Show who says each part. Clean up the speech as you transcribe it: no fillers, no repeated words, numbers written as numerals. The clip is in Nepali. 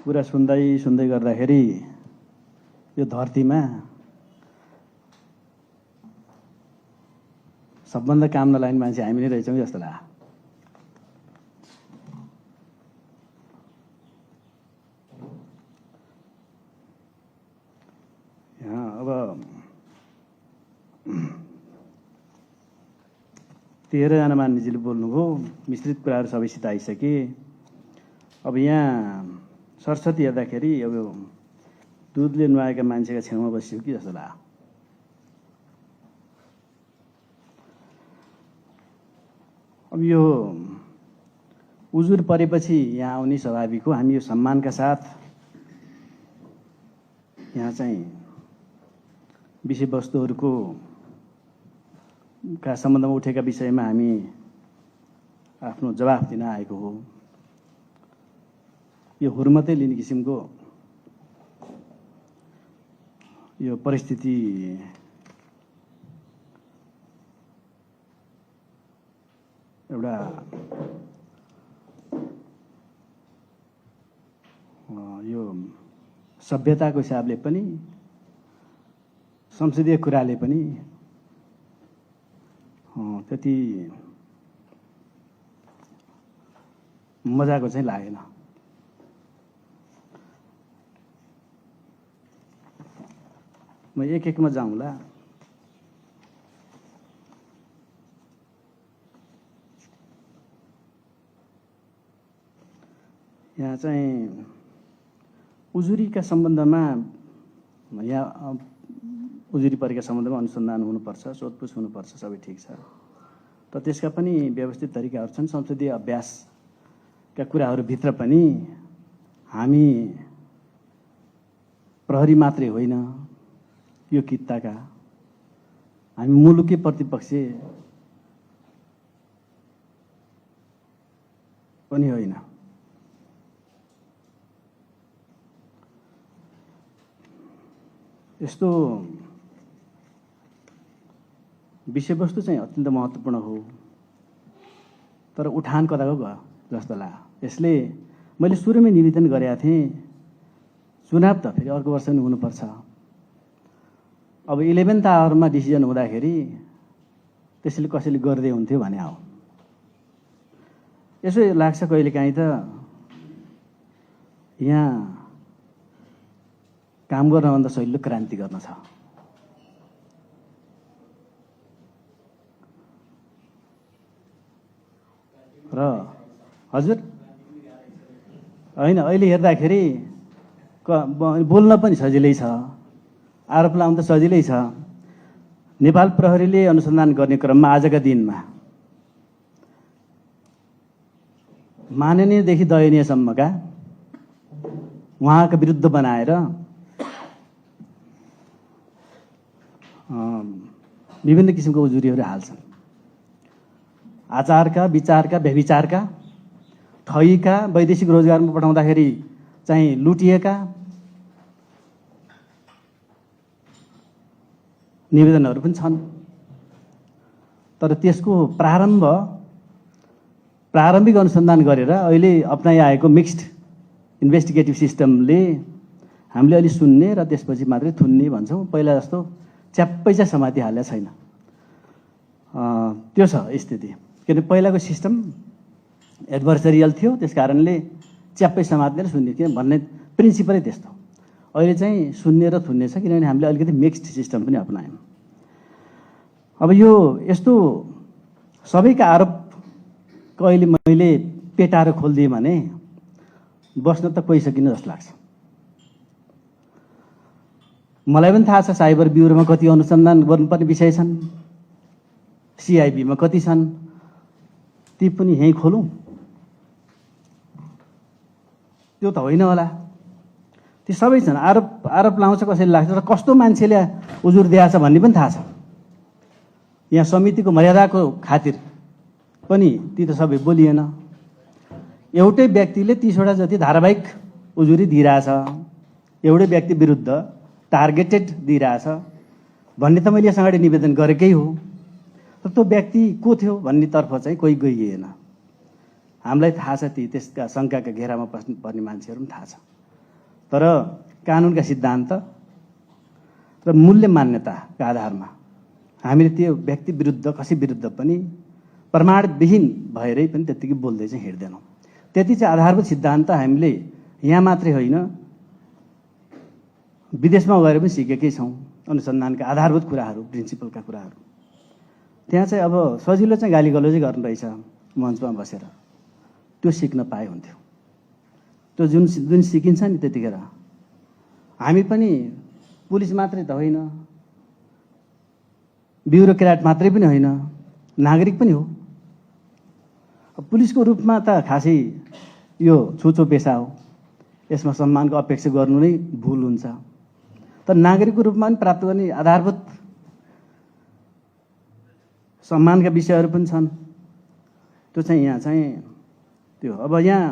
Speaker 1: कुरा सुन्दै सुन्दै गर्दाखेरि यो धरतीमा सबभन्दा काम नलाग्ने मान्छे हामी नै रहेछौँ जस्तो लाग्यो। यहाँ अब 13 जना मान्छेले बोल्नुभयो, मिश्रित कुराहरू सबैसित आइसके। अब यहाँ सरस्वती हेर्दाखेरि अब दुधले नुहाएका मान्छेका छेउमा बसियो कि जस्तो लाग्यो। अब यो उजुर परेपछि यहाँ आउने स्वाभाविक हो। हामी यो सम्मानका साथ यहाँ चाहिँ विषयवस्तुहरूको का सम्बन्धमा उठेका विषयमा हामी आफ्नो जवाफ दिन आएको हो। यो हुर्मतै लिने किसिमको यो परिस्थिति एउटा यो सभ्यताको हिसाबले पनि संसदीय कुराले पनि त्यति मजाको चाहिँ लागेन। म एक एकमा जाउँला। यहाँ चाहिँ उजुरीका सम्बन्धमा यहाँ उजुरी परेका सम्बन्धमा अनुसन्धान हुनुपर्छ, सोधपुछ हुनुपर्छ, सबै ठिक छ। तर त्यसका पनि व्यवस्थित तरिकाहरू छन्। संसदीय अभ्यासका कुराहरूभित्र पनि हामी प्रहरी मात्रै होइन, यो कित्ताका हामी मुलुकी प्रतिपक्ष पनि होइन। यस्तो विषयवस्तु चाहिँ अत्यन्त महत्त्वपूर्ण हो, तर उठान कताको गयो जस्तो लाग्यो। यसले मैले सुरुमै निवेदन गरेका थिएँ, चुनाव त फेरि अर्को वर्ष पनि हुनुपर्छ। अब 11th आवरमा डिसिजन हुँदाखेरि त्यसैले कसैले गर्दै हुन्थ्यो भने हो। यसो लाग्छ कहिलेकाहीँ त यहाँ काम गर्नभन्दा सजिलो क्रान्ति गर्न छ। र हजुर होइन, अहिले हेर्दाखेरि बोल्न पनि सजिलै छ, आरोप लाउन त सजिलै छ। नेपाल प्रहरीले अनुसन्धान गर्ने क्रममा आजका दिनमा माननीयदेखि दयनीयसम्मका उहाँका विरुद्ध बनाएर विभिन्न किसिमको उजुरीहरू हाल्छन्। आचारका, विचारका, व्यभिचारका, ठगीका, वैदेशिक रोजगारमा पठाउँदाखेरि चाहिँ लुटिएका निवेदनहरू पनि छन्। तर त्यसको प्रारम्भिक अनुसन्धान गरेर अहिले अपनाइआएको मिक्स्ड इन्भेस्टिगेटिभ सिस्टमले हामीले अलि सुन्ने र त्यसपछि मात्रै थुन्ने भन्छौँ। पहिला जस्तो च्याप्पै चाहिँ समातिहालेको छैन। त्यो छ स्थिति। किनभने पहिलाको सिस्टम एडभर्सरियल थियो, त्यस कारणले च्याप्पै समातेर सुन्ने किन भन्ने प्रिन्सिपलै त्यस्तो। अहिले चाहिँ सुन्ने र थुन्ने छ, किनभने हामीले अलिकति मिक्स्ड सिस्टम पनि अपनायौँ। अब यो यस्तो सबैका आरोप अहिले मैले पेटाएर खोलिदिएँ भने बस्न त कोही सकिन्न जस्तो लाग्छ। मलाई पनि थाहा छ साइबर ब्युरोमा कति अनुसन्धान गर्नुपर्ने विषय छन्, सिआइबीमा कति छन्, ती पनि यहीँ खोलौँ त्यो त होइन होला। ती सबै छन्। आरोप लाउँछ कसैले लाग्छ, र कस्तो मान्छेले उजुर दिएछ भन्ने पनि थाहा छ। यहाँ समितिको मर्यादाको खातिर पनि ती त सबै बोलिएन। एउटै व्यक्तिले 30 वटा जति धारावाहिक उजुरी दिइरहेछ, एउटै व्यक्ति विरुद्ध टार्गेटेड दिइरहेछ भन्ने त मैले यस अगाडि निवेदन गरेकै हो। तर त्यो व्यक्ति को थियो भन्नेतर्फ चाहिँ कोही गइएन। हामीलाई थाहा छ ती त्यसका शङ्काका घेरामा पर्ने मान्छेहरू पनि थाहा छ। तर कानुनका सिद्धान्त र मूल्य मान्यताका आधारमा हामीले त्यो व्यक्ति विरुद्ध कसै विरुद्ध पनि प्रमाणविहीन भएरै पनि त्यत्तिकै बोल्दै चाहिँ हिँड्दैनौँ। त्यति चाहिँ आधारभूत सिद्धान्त हामीले यहाँ मात्रै होइन विदेशमा गएर पनि सिकेकै छौँ। अनुसन्धानका आधारभूत कुराहरू, प्रिन्सिपलका कुराहरू त्यहाँ चाहिँ अब सजिलो चाहिँ गाली गलौजै गर्नु रहेछ मञ्चमा बसेर, त्यो सिक्न पाए हुन्थ्यो। त्यो जुन सिकिन्छ नि त्यतिखेर हामी पनि पुलिस मात्रै त होइन, ब्युरोक्र्याट मात्रै पनि होइन, नागरिक पनि हो। पुलिसको रूपमा त खासै यो छुचो पेसा हो, यसमा सम्मानको अपेक्षा गर्नु नै भुल हुन्छ। तर नागरिकको रूपमा पनि प्राप्त गर्ने आधारभूत सम्मानका विषयहरू पनि छन्। त्यो चाहिँ यहाँ चाहिँ त्यो अब यहाँ